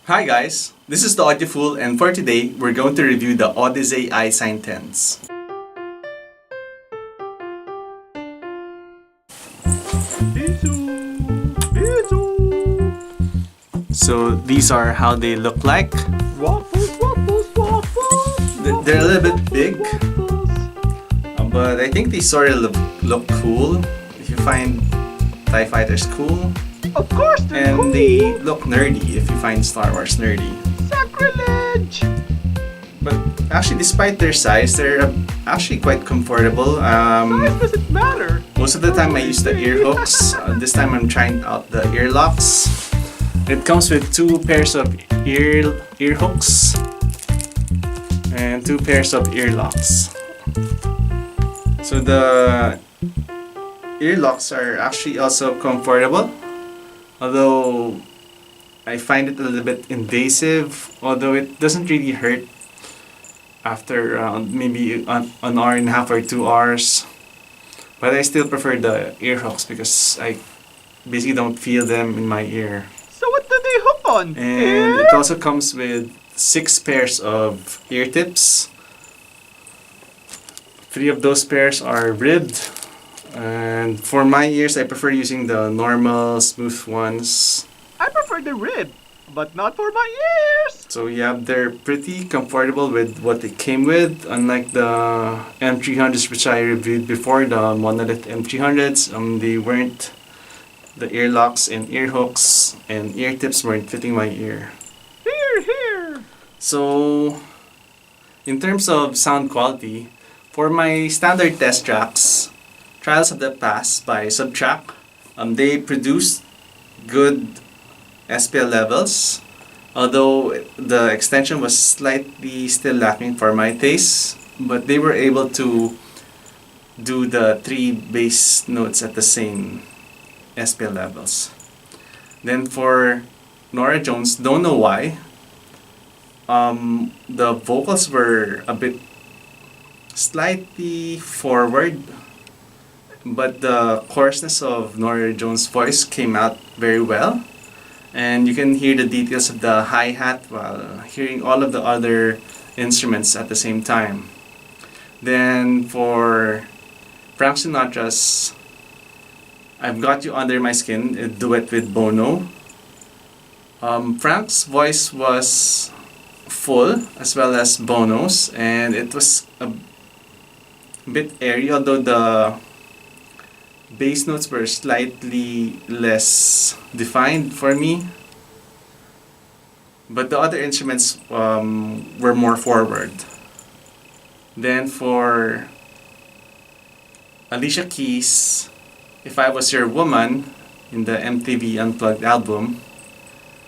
Hi guys, this is the Audiofool, and for today we're going to review the Audeze Isine 10s. So these are how they look like. They're a little bit big, but I think they sort of look cool. If you find TIE Fighters cool. Of course they're cool. And they look nerdy if you find Star Wars nerdy. Sacrilege! But actually, despite their size, they're actually quite comfortable. Size doesn't matter. Most of the time I use the ear hooks. This time I'm trying out the ear locks. It comes with two pairs of ear hooks and two pairs of ear locks. So the ear locks are actually also comfortable. Although I find it a little bit invasive, although it doesn't really hurt after maybe an hour and a half or 2 hours. But I still prefer the ear hooks because I basically don't feel them in my ear. So what do they hook on? And it also comes with 6 pairs of ear tips. 3 of those pairs are ribbed. And for my ears, I prefer using the normal smooth ones. I prefer the rib, but not for my ears. So yeah, they're pretty comfortable with what they came with. Unlike the M300s which I reviewed before, the Monolith M300s, they weren't, the ear locks and ear hooks and ear tips weren't fitting my ear. Here. So in terms of sound quality, for my standard test tracks, Trials of the Past by Subtrack, they produced good SPL levels, although the extension was slightly still lacking for my taste, but they were able to do the 3 bass notes at the same SPL levels. Then for Norah Jones, don't know why, the vocals were a bit slightly forward, but the coarseness of Norah Jones' voice came out very well, and you can hear the details of the hi-hat while hearing all of the other instruments at the same time. Then for Frank Sinatra's I've Got You Under My Skin, a duet with Bono, Frank's voice was full as well as Bono's, and it was a bit airy, although the bass notes were slightly less defined for me, but the other instruments were more forward. Then for Alicia Keys' If I Was Your Woman in the MTV Unplugged album,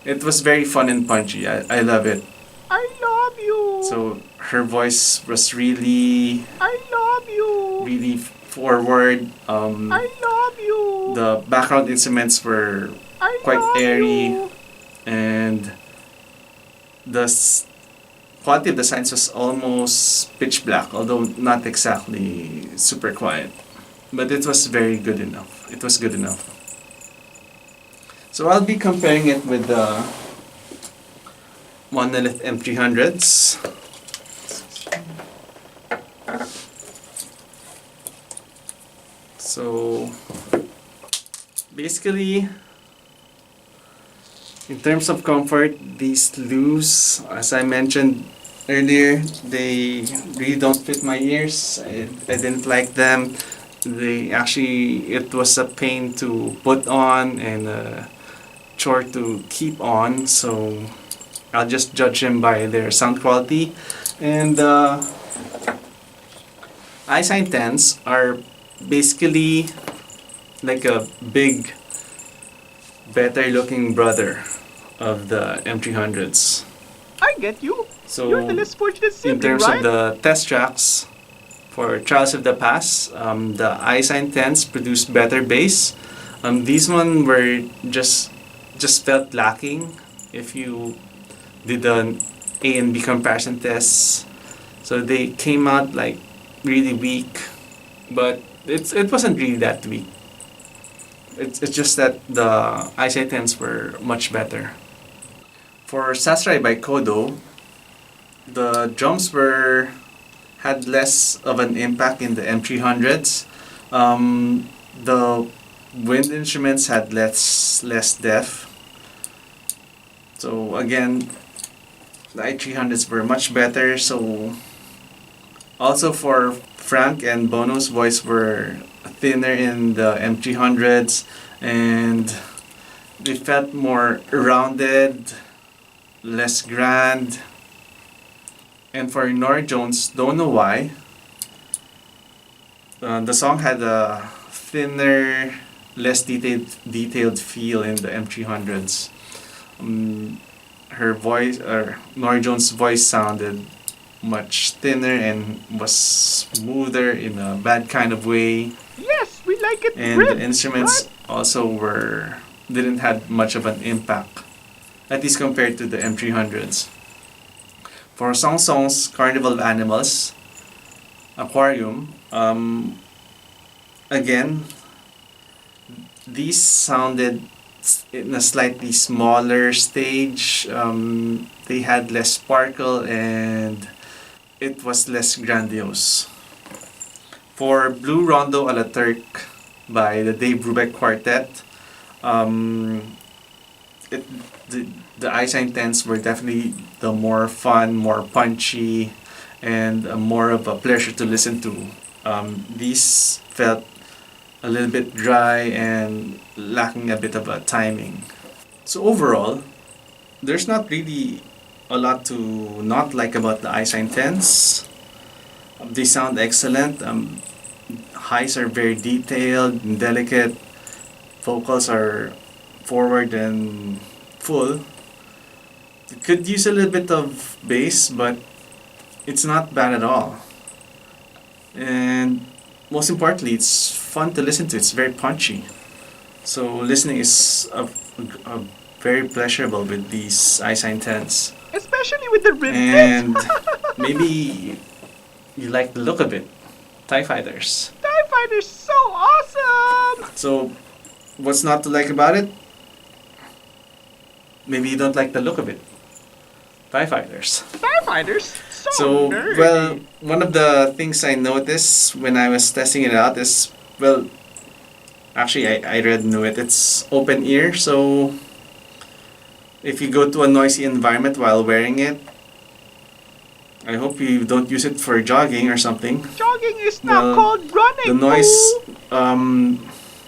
it was very fun and punchy. I love it. I love you. So her voice was really forward. I love you. The background instruments were quite airy, and the quality of the sounds was almost pitch black, although not exactly super quiet. But it was very good enough. It was good enough. So I'll be comparing it with the Monolith M300s. So basically, in terms of comfort, these loose, as I mentioned earlier, they really don't fit my ears. I didn't like them. It was a pain to put on and a chore to keep on, so I'll just judge them by their sound quality. And Isine 10s are basically like a big, better looking brother of the M300s. I get you. So You're the less fortunate sibling, in terms right? of the test tracks, for Trials of the Past, the Isine 10s produced better bass. These one were just felt lacking if you did an A and B comparison tests. So they came out like really weak, but it wasn't really that weak. It's just that the Isine 10s were much better. For Sasrai by Kodo, the drums had less of an impact in the M300s. The wind instruments had less depth. So again, the i300s were much better. So also for Frank and Bono's voice were thinner in the M300s, and they felt more rounded, less grand. And for Nora Jones, don't know why, the song had a thinner, less detailed feel in the M300s. Her voice, or Nora Jones' voice, sounded much thinner and was smoother in a bad kind of way. Yes, we like it. And the instruments also didn't have much of an impact, at least compared to the M300s. For Songs, Carnival of Animals, Aquarium, again, these sounded in a slightly smaller stage. They had less sparkle and it was less grandiose. For Blue Rondo a la Turk by the Dave Brubeck Quartet, the Isine 10s were definitely the more fun, more punchy, and more of a pleasure to listen to. These felt a little bit dry and lacking a bit of a timing. So overall, there's not really a lot to not like about the Isine 10s. They sound excellent. Highs are very detailed and delicate. Vocals are forward and full. It could use a little bit of bass, but it's not bad at all. And most importantly, it's fun to listen to. It's very punchy. So listening is a very pleasurable with these Isine 10s. Especially with the ribbons. And maybe you like the look of it. TIE Fighters. TIE Fighters, so awesome! So, what's not to like about it? Maybe you don't like the look of it. TIE Fighters. TIE Fighters, So, nerdy. well, one of the things I noticed when I was testing it out is, well, actually I already knew it. It's open ear, so if you go to a noisy environment while wearing it, I hope you don't use it for jogging or something. Jogging is now Well, called running. The noise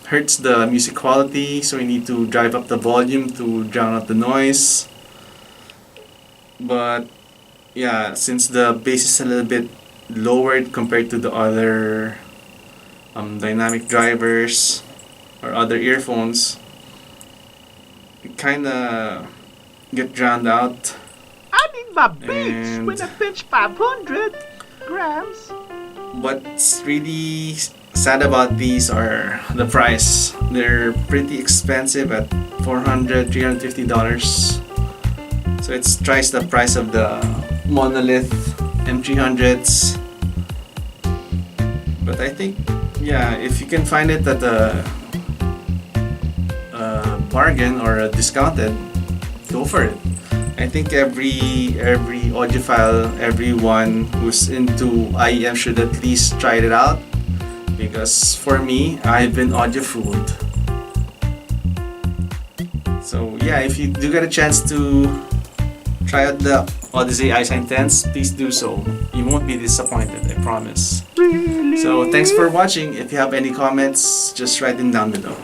hurts the music quality, so you need to drive up the volume to drown out the noise. But yeah, since the bass is a little bit lowered compared to the other dynamic drivers or other earphones, it kinda get drowned out. I need my bass And when I pinch 500 grams. what's really sad about these are the price. They're pretty expensive at $400, $350. So it's twice the price of the Monolith M300s. But I think, yeah, if you can find it at a bargain or a discounted, go for it. I think every audiophile, everyone who's into IEM should at least try it out, because for me, I've been audiofooled. So yeah, if you do get a chance to try out the Audeze Isine 10s, please do so. You won't be disappointed, I promise. Really? So thanks for watching. If you have any comments, just write them down below.